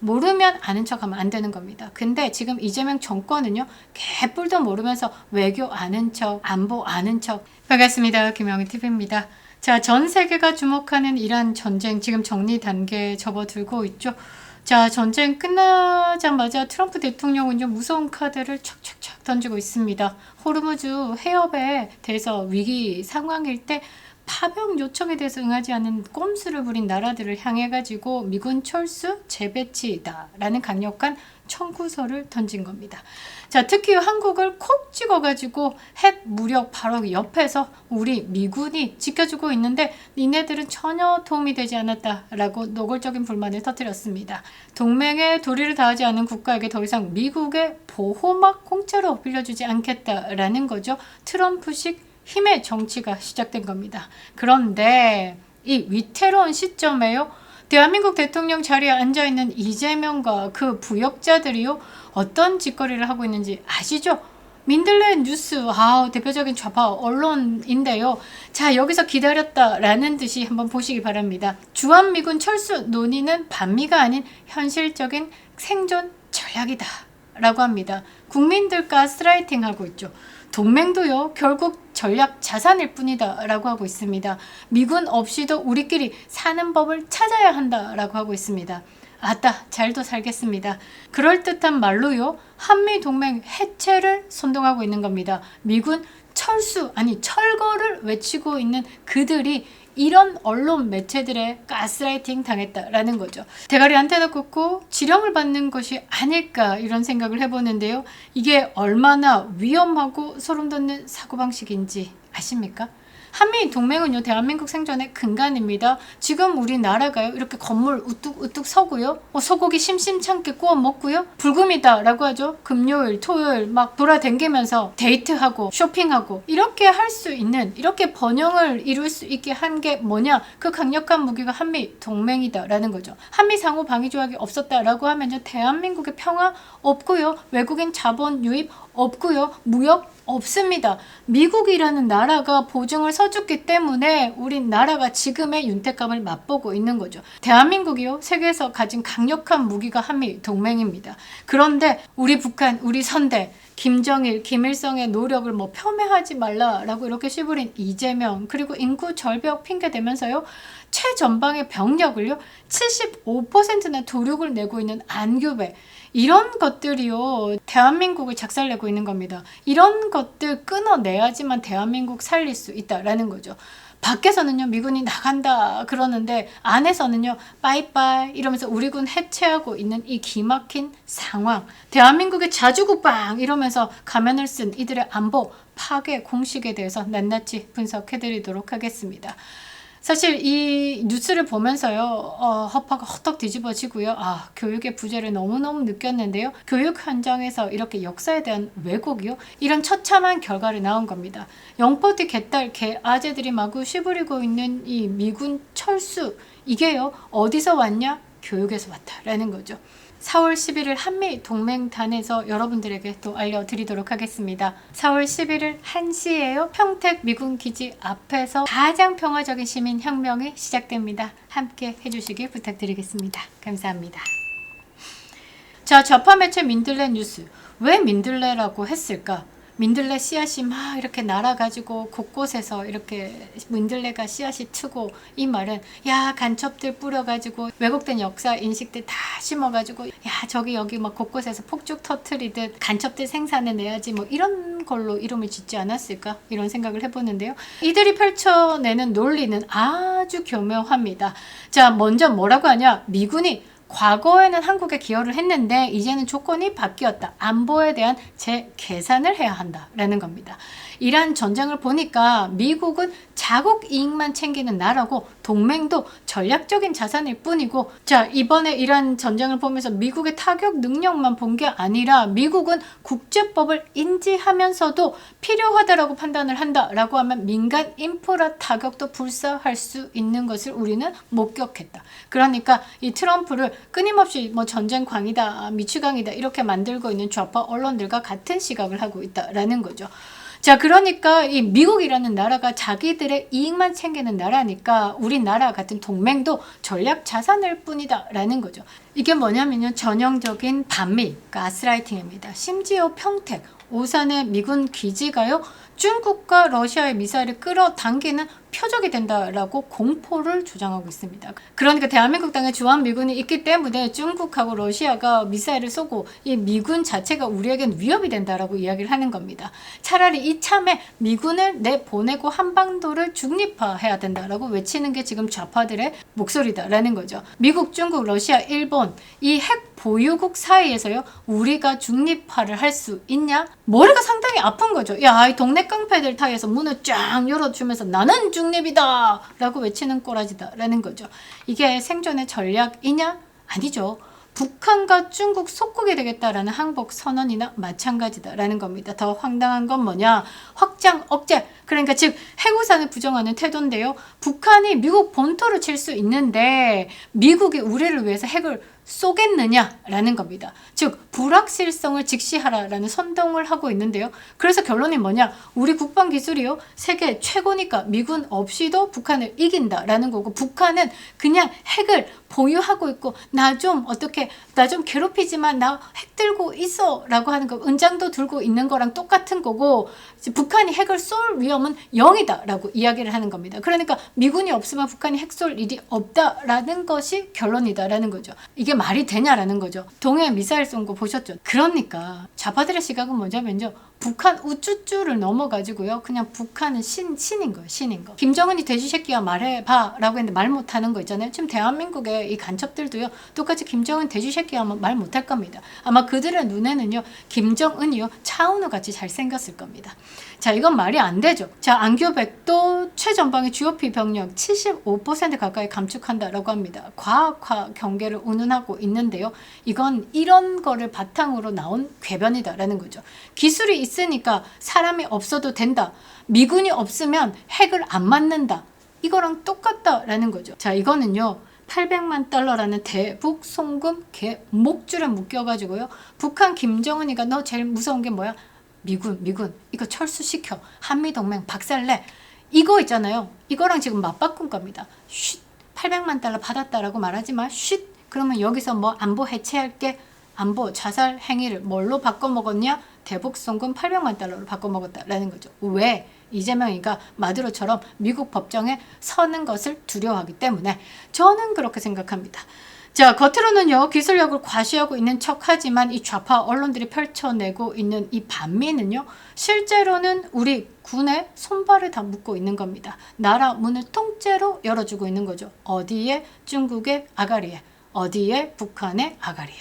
모르면 아는 척하면 안 되는 겁니다. 근데 지금 이재명 정권은요, 개뿔도 모르면서 외교 아는 척, 안보 아는 척. 반갑습니다. 김영희 TV입니다. 자, 전 세계가 주목하는 이란 전쟁 지금 정리 단계에 접어들고 있죠. 자, 전쟁 끝나자마자 트럼프 대통령은요, 무서운 카드를 촥촥촥 던지고 있습니다. 호르무즈 해협에 대해서 위기 상황일 때 파병 요청에 대해서 응하지 않는 꼼수를 부린 나라들을 향해 가지고 미군 철수 재배치다라는 강력한 청구서를 던진 겁니다. 자, 특히 한국을 콕 찍어가지고 핵 무력 바로 옆에서 우리 미군이 지켜주고 있는데 니네들은 전혀 도움이 되지 않았다라고 노골적인 불만을 터뜨렸습니다. 동맹에 도리를 다하지 않은 국가에게 더 이상 미국의 보호막 공짜로 빌려주지 않겠다라는 거죠. 트럼프식 힘의 정치가 시작된 겁니다. 그런데 이 위태로운 시점에요, 대한민국 대통령 자리에 앉아있는 이재명과 그 부역자들이요, 어떤 짓거리를 하고 있는지 아시죠? 민들레 뉴스, 대표적인 좌파 언론인데요. 자, 여기서 기다렸다라는 듯이 한번 보시기 바랍니다. 주한미군 철수 논의는 반미가 아닌 현실적인 생존 전략이다 라고 합니다. 국민들 가스라이팅 하고 있죠. 동맹도요, 결국 전략 자산일 뿐이다 라고 하고 있습니다. 미군 없이도 우리끼리 사는 법을 찾아야 한다 라고 하고 있습니다. 아따, 잘도 살겠습니다. 그럴듯한 말로요, 한미동맹 해체를 선동하고 있는 겁니다. 미군 철수, 아니 철거를 외치고 있는 그들이 이런 언론 매체들의 가스라이팅 당했다라는 거죠. 대가리 안테나 꽂고 지령을 받는 것이 아닐까, 이런 생각을 해보는데요. 이게 얼마나 위험하고 소름 돋는 사고방식인지 아십니까? 한미 동맹은요, 대한민국 생존의 근간입니다. 지금 우리나라가요, 이렇게 건물 우뚝우뚝 서고요, 소고기 심심찮게 구워 먹고요, 불금이다 라고 하죠. 금요일, 토요일 막 돌아다니면서 데이트하고 쇼핑하고 이렇게 할 수 있는, 이렇게 번영을 이룰 수 있게 한 게 뭐냐? 그 강력한 무기가 한미 동맹이다 라는 거죠. 한미 상호 방위 조약이 없었다라고 하면요, 대한민국의 평화 없고요, 외국인 자본 유입 없고요, 무역 없습니다. 미국이라는 나라가 보증을 서줬기 때문에 우리나라가 지금의 윤택감을 맛보고 있는 거죠. 대한민국이요, 세계에서 가진 강력한 무기가 한미 동맹입니다. 그런데 우리 북한, 우리 선대, 김정일, 김일성의 노력을 폄훼하지 말라라고 이렇게 씨부린 이재명, 그리고 인구 절벽 핑계대면서요, 최전방의 병력을요 75%나 도륙을 내고 있는 안규배, 이런 것들이요 대한민국을 작살내고 있는 겁니다. 이런 것들 끊어내야지만 대한민국 살릴 수 있다라는 거죠. 밖에서는요, 미군이 나간다 그러는데 안에서는요, 빠이빠이 이러면서 우리 군 해체하고 있는 이 기막힌 상황, 대한민국의 자주국방 이러면서 가면을 쓴 이들의 안보 파괴 공식에 대해서 낱낱이 분석해드리도록 하겠습니다. 사실 이 뉴스를 보면서요, 허파가 헛떡 뒤집어지고요. 교육의 부재를 너무너무 느꼈는데요. 교육 현장에서 이렇게 역사에 대한 왜곡이요, 이런 처참한 결과를 나온 겁니다. 영포티 개딸 개 아재들이 마구 씨부리고 있는 이 미군 철수, 이게요 어디서 왔냐? 교육에서 왔다라는 거죠. 4월 11일 한미동맹단에서 여러분들에게 또 알려드리도록 하겠습니다. 4월 11일 1시에요. 평택 미군기지 앞에서 가장 평화적인 시민혁명이 시작됩니다. 함께 해주시길 부탁드리겠습니다. 감사합니다. 자, 좌파 매체 민들레 뉴스. 왜 민들레라고 했을까? 민들레 씨앗이 막 이렇게 날아가지고 곳곳에서 이렇게 민들레가 씨앗이 트고, 이 말은 야, 간첩들 뿌려가지고 왜곡된 역사 인식들 다 심어가지고 야, 저기 여기 막 곳곳에서 폭죽 터트리듯 간첩들 생산해내야지, 뭐 이런 걸로 이름을 짓지 않았을까, 이런 생각을 해보는데요. 이들이 펼쳐내는 논리는 아주 교묘합니다. 자, 먼저 뭐라고 하냐? 미군이 과거에는 한국에 기여를 했는데 이제는 조건이 바뀌었다. 안보에 대한 재계산을 해야 한다라는 겁니다. 이란 전쟁을 보니까 미국은 자국 이익만 챙기는 나라고 동맹도 전략적인 자산일 뿐이고, 자, 이번에 이란 전쟁을 보면서 미국의 타격 능력만 본 게 아니라 미국은 국제법을 인지하면서도 필요하다라고 판단을 한다라고 하면 민간 인프라 타격도 불사할 수 있는 것을 우리는 목격했다. 그러니까 이 트럼프를 끊임없이 뭐 전쟁 광이다, 미취강이다 이렇게 만들고 있는 좌파 언론들과 같은 시각을 하고 있다라는 거죠. 자, 그러니까 이 미국이라는 나라가 자기들의 이익만 챙기는 나라니까 우리나라 같은 동맹도 전략 자산일 뿐이다 라는 거죠. 이게 뭐냐면요, 전형적인 반미 가스라이팅입니다. 심지어 평택 오산의 미군 기지가요, 중국과 러시아의 미사일을 끌어당기는 표적이 된다라고 공포를 조장하고 있습니다. 그러니까 대한민국 땅에 주한미군이 있기 때문에 중국하고 러시아가 미사일을 쏘고 이 미군 자체가 우리에겐 위협이 된다라고 이야기를 하는 겁니다. 차라리 이참에 미군을 내보내고 한반도를 중립화해야 된다라고 외치는 게 지금 좌파들의 목소리다라는 거죠. 미국, 중국, 러시아, 일본 이 핵 보유국 사이에서요, 우리가 중립화를 할 수 있냐? 머리가 상당히 아픈 거죠. 야, 이 동네 깡패들 타이에서 문을 쫙 열어주면서 나는 중립이다 라고 외치는 꼬라지다 라는 거죠. 이게 생존의 전략이냐? 아니죠. 북한과 중국 속국이 되겠다라는 항복 선언이나 마찬가지다라는 겁니다. 더 황당한 건 뭐냐? 확장 억제. 그러니까 즉 해구산을 부정하는 태도인데요. 북한이 미국 본토를 칠 수 있는데 미국이 우리를 위해서 핵을 쏘겠느냐라는 겁니다. 즉 불확실성을 직시하라라는 선동을 하고 있는데요. 그래서 결론이 뭐냐? 우리 국방 기술이요, 세계 최고니까 미군 없이도 북한을 이긴다라는 거고, 북한은 그냥 핵을 보유하고 있고 나 좀 어떻게 나 좀 괴롭히지만 나 핵 들고 있어 라고 하는 거, 은장도 들고 있는 거랑 똑같은 거고, 북한이 핵을 쏠 위험은 0이다 라고 이야기를 하는 겁니다. 그러니까 미군이 없으면 북한이 핵 쏠 일이 없다라는 것이 결론이다 라는 거죠. 이게 말이 되냐라는 거죠. 동해 미사일 쏜 거 보셨죠? 그러니까 좌파들의 시각은 뭐냐면요, 북한 우쭈쭈를 넘어가지고요, 그냥 북한은 신인 거예요. 신인 거. 김정은이 돼지 새끼야 말해봐 라고 했는데 말 못하는 거 있잖아요. 지금 대한민국의 이 간첩들도요, 똑같이 김정은 돼지 새끼야 하면 말 못할 겁니다. 아마 그들의 눈에는요, 김정은이요 차은우 같이 잘생겼을 겁니다. 자, 이건 말이 안 되죠. 자, 안교백도 최전방의 GOP 병력 75% 가까이 감축한다라고 합니다. 과학화 경계를 운운하고 있는데요. 이건 이런 거를 바탕으로 나온 궤변이다라는 거죠. 기술이 있으니까 사람이 없어도 된다. 미군이 없으면 핵을 안 맞는다. 이거랑 똑같다라는 거죠. 자, 이거는요, 800만 달러라는 대북 송금 목줄에 묶여가지고요, 북한 김정은이가 너 제일 무서운 게 뭐야? 미군 이거 철수시켜, 한미동맹 박살내, 이거 있잖아요. 이거랑 지금 맞바꾼 겁니다. 쉿, 800만 달러 받았다라고 말하지 마. 쉿, 그러면 여기서 뭐 안보 해체할게, 안보 자살 행위를 뭘로 바꿔먹었냐? 대북 송금 800만 달러로 바꿔먹었다라는 거죠. 왜? 이재명이가 마두로처럼 미국 법정에 서는 것을 두려워하기 때문에. 저는 그렇게 생각합니다. 자, 겉으로는요, 기술력을 과시하고 있는 척하지만 이 좌파 언론들이 펼쳐내고 있는 이 반미는요, 실제로는 우리 군의 손발을 다 묶고 있는 겁니다. 나라 문을 통째로 열어주고 있는 거죠. 어디에? 중국의 아가리에, 어디에? 북한의 아가리에.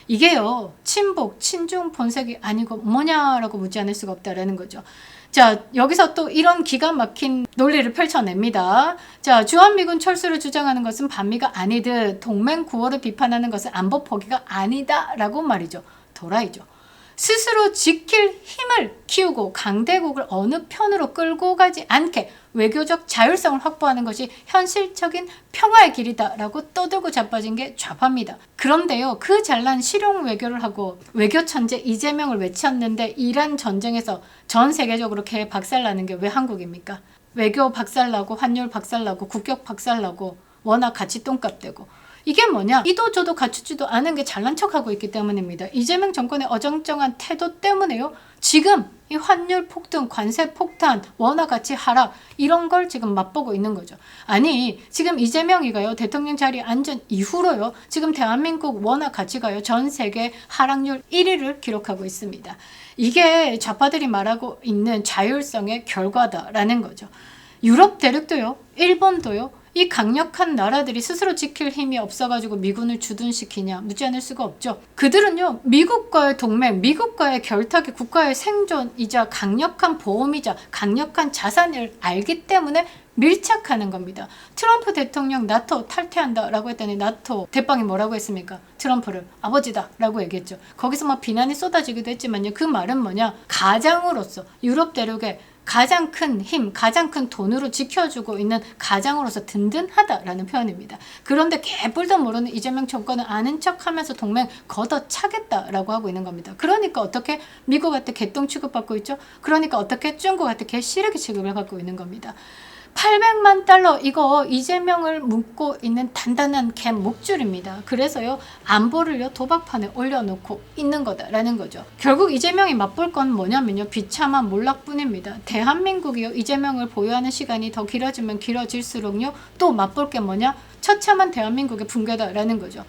이게요, 친북, 친중 본색이 아니고 뭐냐라고 묻지 않을 수가 없다라는 거죠. 자, 여기서 또 이런 기가 막힌 논리를 펼쳐냅니다. 자, 주한미군 철수를 주장하는 것은 반미가 아니듯 동맹 구호를 비판하는 것은 안보 포기가 아니다라고 말이죠. 도라이죠. 스스로 지킬 힘을 키우고 강대국을 어느 편으로 끌고 가지 않게 외교적 자율성을 확보하는 것이 현실적인 평화의 길이다라고 떠들고 자빠진 게 좌파입니다. 그런데요, 그 잘난 실용 외교를 하고 외교 천재 이재명을 외쳤는데 이란 전쟁에서 전 세계적으로 개 박살나는 게 왜 한국입니까? 외교 박살나고 환율 박살나고 국격 박살나고 워낙 가치 똥값 되고, 이게 뭐냐? 이도 저도 갖추지도 않은 게 잘난 척하고 있기 때문입니다. 이재명 정권의 어정쩡한 태도 때문에요, 지금 이 환율 폭등, 관세 폭탄, 원화 가치 하락, 이런 걸 지금 맛보고 있는 거죠. 아니, 지금 이재명이가요, 대통령 자리에 앉은 이후로요, 지금 대한민국 원화 가치가요, 전 세계 하락률 1위를 기록하고 있습니다. 이게 좌파들이 말하고 있는 자율성의 결과다라는 거죠. 유럽 대륙도요, 일본도요, 이 강력한 나라들이 스스로 지킬 힘이 없어가지고 미군을 주둔시키냐? 묻지 않을 수가 없죠. 그들은요, 미국과의 동맹, 미국과의 결탁이 국가의 생존이자 강력한 보험이자 강력한 자산을 알기 때문에 밀착하는 겁니다. 트럼프 대통령 나토 탈퇴한다라고 했더니 나토 대빵이 뭐라고 했습니까? 트럼프를 아버지다라고 얘기했죠. 거기서 막 비난이 쏟아지기도 했지만요, 그 말은 뭐냐? 가장으로서 유럽 대륙의 가장 큰 힘, 가장 큰 돈으로 지켜주고 있는 가장으로서 든든하다라는 표현입니다. 그런데 개뿔도 모르는 이재명 정권은 아는 척하면서 동맹 걷어차겠다라고 하고 있는 겁니다. 그러니까 어떻게 미국한테 개똥 취급받고 있죠? 그러니까 어떻게 중국한테 개쓰레기 취급을 받고 있는 겁니다. 800만 달러 이거 이재명을 묶고 있는 단단한 개 목줄입니다. 그래서요 안보를요 도박판에 올려놓고 있는 거다라는 거죠. 결국 이재명이 맛볼 건 뭐냐면요 비참한 몰락뿐입니다. 대한민국이요 이재명을 보유하는 시간이 더 길어지면 길어질수록요 또 맛볼 게 뭐냐 처참한 대한민국의 붕괴다라는 거죠.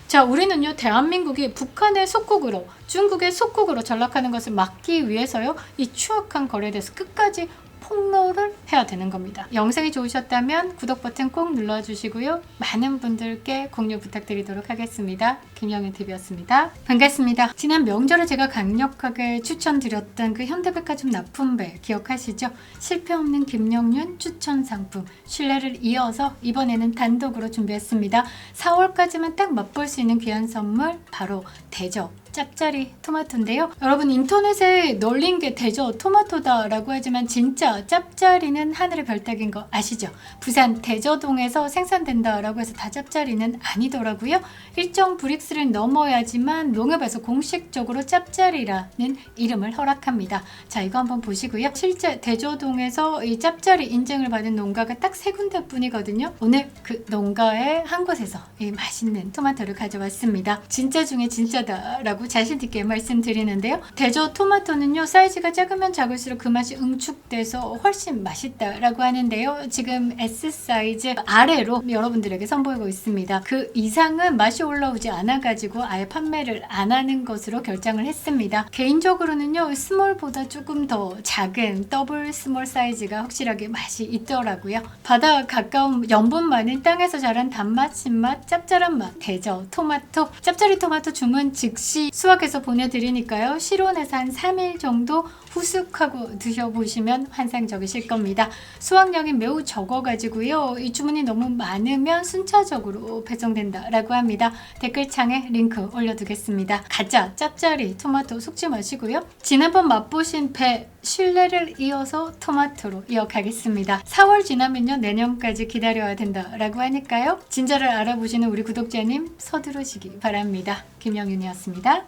자, 우리는요 대한민국이 북한의 속국으로 중국의 속국으로 전락하는 것을 막기 위해서요 이 추악한 거래에 대해서 끝까지 폭로를 해야 되는 겁니다. 영상이 좋으셨다면 구독 버튼 꼭 눌러주시고요. 많은 분들께 공유 부탁드리도록 하겠습니다. 김영윤TV였습니다. 반갑습니다. 지난 명절에 제가 강력하게 추천드렸던 그 현대백화점 납품배 기억하시죠? 실패 없는 김영윤 추천 상품 신뢰를 이어서 이번에는 단독으로 준비했습니다. 4월까지만 딱 맛볼 수 있는 귀한 선물 바로 대저 짭짜리 토마토인데요. 여러분 인터넷에 널린 게 대저 토마토다라고 하지만 진짜 짭짜리는 하늘의 별따기인 거 아시죠? 부산 대저동에서 생산된다라고 해서 다 짭짜리는 아니더라고요. 일정 브릭스를 넘어야지만 농협에서 공식적으로 짭짜리라는 이름을 허락합니다. 자 이거 한번 보시고요. 실제 대저동에서 이 짭짜리 인증을 받은 농가가 딱 3군데 뿐이거든요. 오늘 그 농가의 한 곳에서 이 맛있는 토마토를 가져왔습니다. 진짜 중에 진짜다라고 자신있게 말씀드리는데요. 대저 토마토는요 사이즈가 작으면 작을수록 그 맛이 응축돼서 훨씬 맛있다라고 하는데요. 지금 S 사이즈 아래로 여러분들에게 선보이고 있습니다. 그 이상은 맛이 올라오지 않아가지고 아예 판매를 안 하는 것으로 결정을 했습니다. 개인적으로는요 스몰보다 조금 더 작은 더블 스몰 사이즈가 확실하게 맛이 있더라고요. 바다 가까운 염분 많은 땅에서 자란 단맛, 신맛, 짭짤한 맛 대저 토마토 짭짜리 토마토 주문 즉시 수확해서 보내드리니까요. 실온에서 한 3일 정도 후숙하고 드셔보시면 환상적이실 겁니다. 수확량이 매우 적어가지고요. 이 주문이 너무 많으면 순차적으로 배송된다라고 합니다. 댓글창에 링크 올려두겠습니다. 가짜 짭짜리 토마토 속지 마시고요. 지난번 맛보신 배 신뢰를 이어서 토마토로 이어가겠습니다. 4월 지나면요 내년까지 기다려야 된다라고 하니까요. 진짜를 알아보시는 우리 구독자님 서두르시기 바랍니다. 김영윤이었습니다.